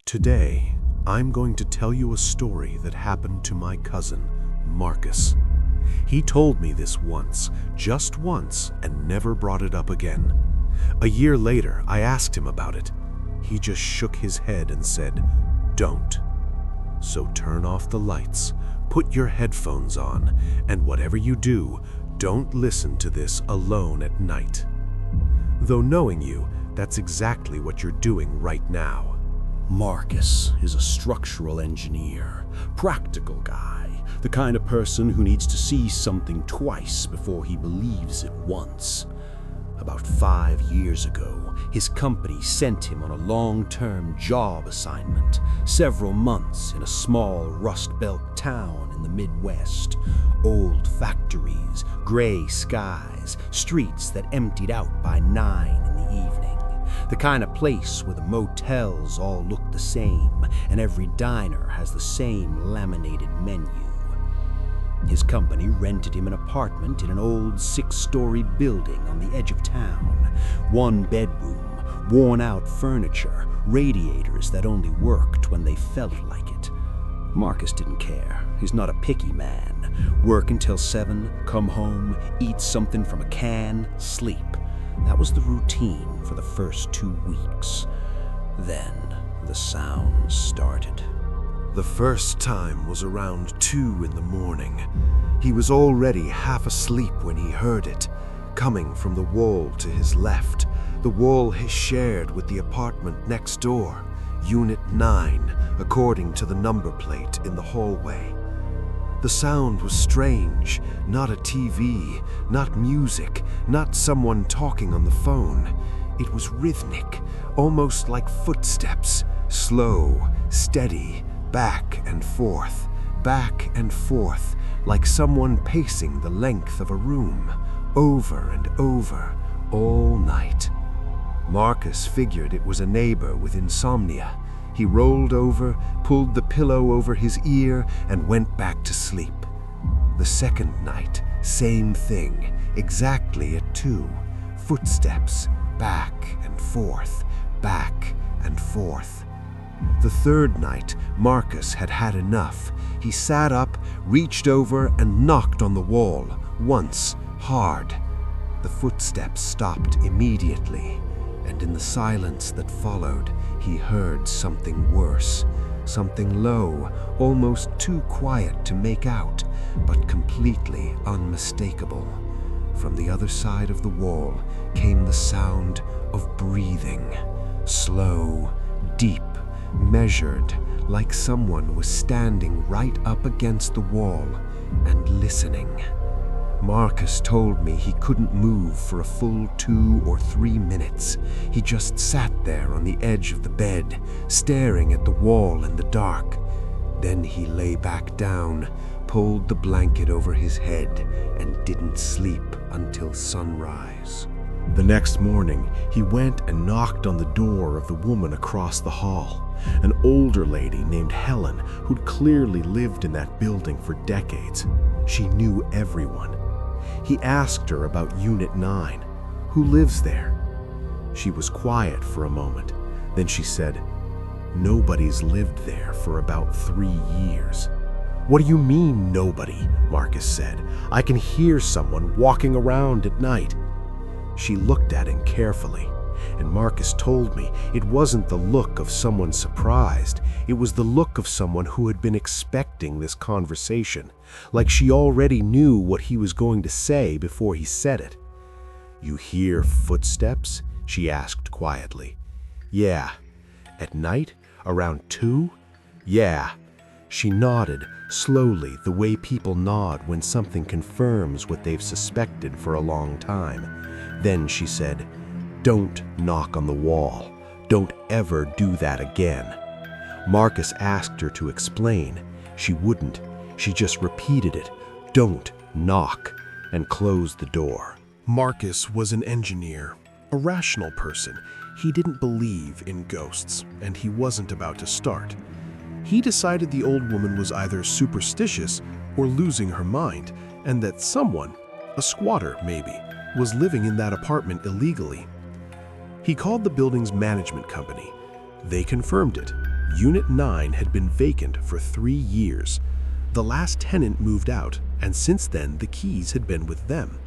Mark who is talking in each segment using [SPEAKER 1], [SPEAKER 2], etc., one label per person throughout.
[SPEAKER 1] Today, I'm going to tell you a story that happened to my cousin, Marcus. He told me this once, just once, and never brought it up again. A year later, I asked him about it. He just shook his head and said, "Don't." So turn off the lights, put your headphones on, and whatever you do, don't listen to this alone at night. Though knowing you, that's exactly what you're doing right now.
[SPEAKER 2] Marcus is a structural engineer, practical guy, the kind of person who needs to see something twice before he believes it once. About 5 years ago, his company sent him on a long-term job assignment, several months in a small Rust Belt town in the Midwest. Old factories, gray skies, streets that emptied out by 9 in the evening. The kind of place where the motels all look the same and every diner has the same laminated menu. His company rented him an apartment in an old 6-story building on the edge of town. 1 bedroom, worn-out furniture, radiators that only worked when they felt like it. Marcus didn't care. He's not a picky man. Work until 7, come home, eat something from a can, sleep. That was the routine for the first 2 weeks. Then the sounds started.
[SPEAKER 1] The first time was around 2 in the morning. He was already half asleep when he heard it, coming from the wall to his left, the wall he shared with the apartment next door, Unit 9, according to the number plate in the hallway. The sound was strange, not a TV, not music, not someone talking on the phone. It was rhythmic, almost like footsteps, slow, steady, back and forth, like someone pacing the length of a room, over and over, all night. Marcus figured it was a neighbor with insomnia. He rolled over, pulled the pillow over his ear, and went back to sleep. The second night, same thing, exactly at 2. Footsteps, back and forth, back and forth. The third night, Marcus had had enough. He sat up, reached over, and knocked on the wall, once, hard. The footsteps stopped immediately, and in the silence that followed, he heard something worse, something low, almost too quiet to make out, but completely unmistakable. From the other side of the wall came the sound of breathing, slow, deep, measured, like someone was standing right up against the wall and listening. Marcus told me he couldn't move for a full 2 or 3 minutes. He just sat there on the edge of the bed, staring at the wall in the dark. Then he lay back down, pulled the blanket over his head, and didn't sleep until sunrise. The next morning, he went and knocked on the door of the woman across the hall, an older lady named Helen who'd clearly lived in that building for decades. She knew everyone. He asked her about Unit 9, who lives there. She was quiet for a moment. Then she said, "Nobody's lived there for about 3 years." "What do you mean, nobody?" Marcus said. "I can hear someone walking around at night." She looked at him carefully, and Marcus told me it wasn't the look of someone surprised. It was the look of someone who had been expecting this conversation, like she already knew what he was going to say before he said it. "You hear footsteps?" she asked quietly. "Yeah." "At night? Around 2? "Yeah." She nodded, slowly, the way people nod when something confirms what they've suspected for a long time. Then she said, "Don't knock on the wall. Don't ever do that again." Marcus asked her to explain. She wouldn't. She just repeated it, "Don't knock," and closed the door. Marcus was an engineer, a rational person. He didn't believe in ghosts, and he wasn't about to start. He decided the old woman was either superstitious or losing her mind, and that someone, a squatter maybe, was living in that apartment illegally. He called the building's management company. They confirmed it.
[SPEAKER 2] Unit 9 had been vacant for 3 years. The last tenant moved out, and since then the keys had been with them.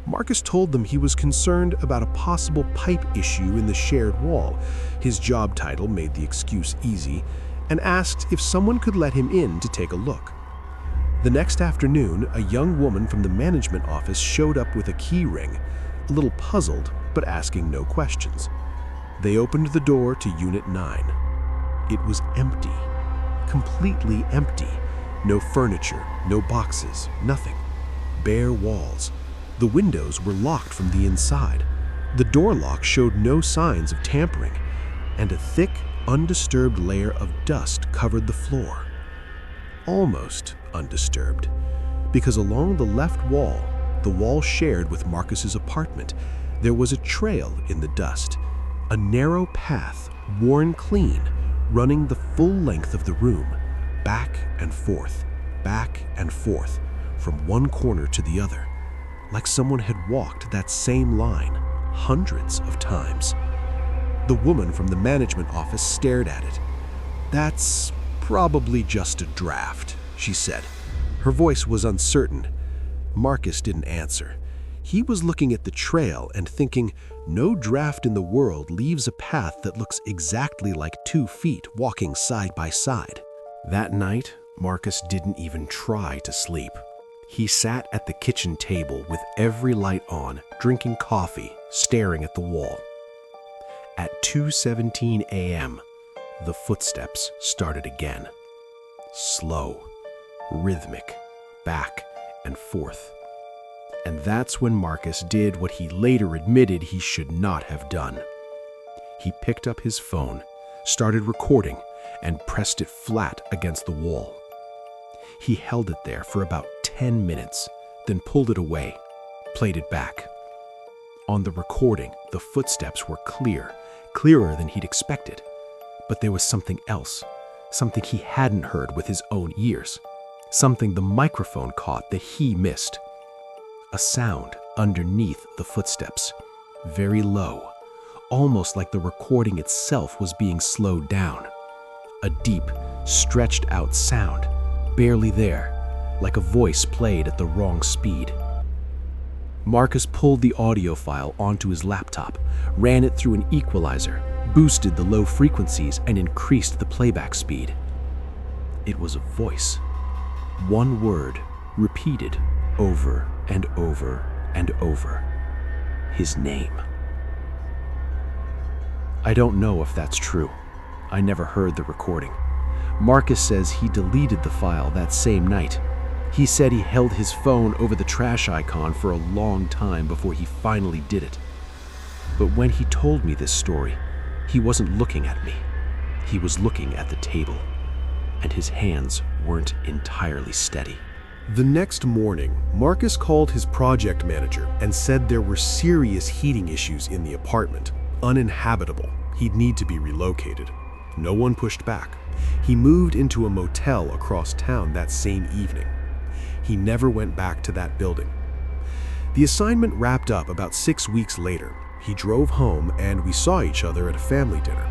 [SPEAKER 2] Marcus told them he was concerned about a possible pipe issue in the shared wall. His job title made the excuse easy, and asked if someone could let him in to take a look. The next afternoon, a young woman from the management office showed up with a key ring, a little puzzled, but asking no questions. They opened the door to Unit 9. It was empty, completely empty. No furniture, no boxes, nothing. Bare walls. The windows were locked from the inside. The door lock showed no signs of tampering, and a thick, undisturbed layer of dust covered the floor. Almost undisturbed, because along the left wall, the wall shared with Marcus's apartment, there was a trail in the dust, a narrow path, worn clean, running the full length of the room, back and forth, from one corner to the other, like someone had walked that same line hundreds of times. The woman from the management office stared at it. "That's probably just a draft," she said. Her voice was uncertain. Marcus didn't answer. He was looking at the trail and thinking, no draft in the world leaves a path that looks exactly like 2 feet walking side by side. That night, Marcus didn't even try to sleep. He sat at the kitchen table with every light on, drinking coffee, staring at the wall. At 2:17 a.m., the footsteps started again. Slow, rhythmic, back and forth. And that's when Marcus did what he later admitted he should not have done. He picked up his phone, started recording, and pressed it flat against the wall. He held it there for about 10 minutes, then pulled it away, played it back. On the recording, the footsteps were clear, clearer than he'd expected. But there was something else, something he hadn't heard with his own ears, something the microphone caught that he missed. A sound underneath the footsteps, very low, almost like the recording itself was being slowed down. A deep, stretched out sound, barely there, like a voice played at the wrong speed. Marcus pulled the audio file onto his laptop, ran it through an equalizer, boosted the low frequencies, and increased the playback speed. It was a voice. One word, repeated over and over and over. His name. I don't know if that's true. I never heard the recording. Marcus says he deleted the file that same night. He said he held his phone over the trash icon for a long time before he finally did it. But when he told me this story, he wasn't looking at me. He was looking at the table, and his hands weren't entirely steady. The next morning, Marcus called his project manager and said there were serious heating issues in the apartment, uninhabitable. He'd need to be relocated. No one pushed back. He moved into a motel across town that same evening. He never went back to that building. The assignment wrapped up about 6 weeks later. He drove home and we saw each other at a family dinner.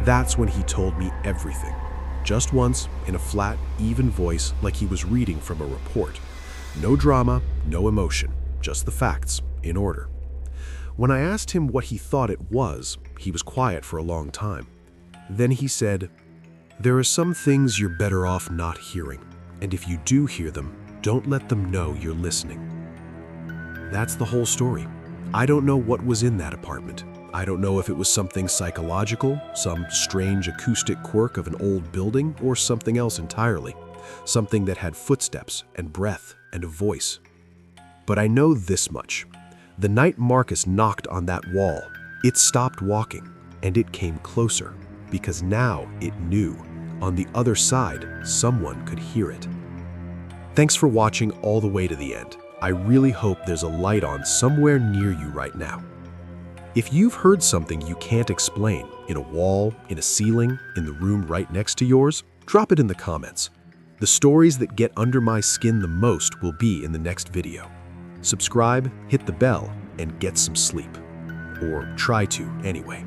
[SPEAKER 2] That's when he told me everything. Just once, in a flat, even voice, like he was reading from a report. No drama, no emotion, just the facts, in order. When I asked him what he thought it was, he was quiet for a long time. Then he said, "There are some things you're better off not hearing, and if you do hear them, don't let them know you're listening." That's the whole story. I don't know what was in that apartment. I don't know if it was something psychological, some strange acoustic quirk of an old building, or something else entirely. Something that had footsteps and breath and a voice. But I know this much. The night Marcus knocked on that wall, it stopped walking, and it came closer, because now it knew. On the other side, someone could hear it. Thanks for watching all the way to the end. I really hope there's a light on somewhere near you right now. If you've heard something you can't explain, in a wall, in a ceiling, in the room right next to yours, drop it in the comments. The stories that get under my skin the most will be in the next video. Subscribe, hit the bell, and get some sleep. Or try to, anyway.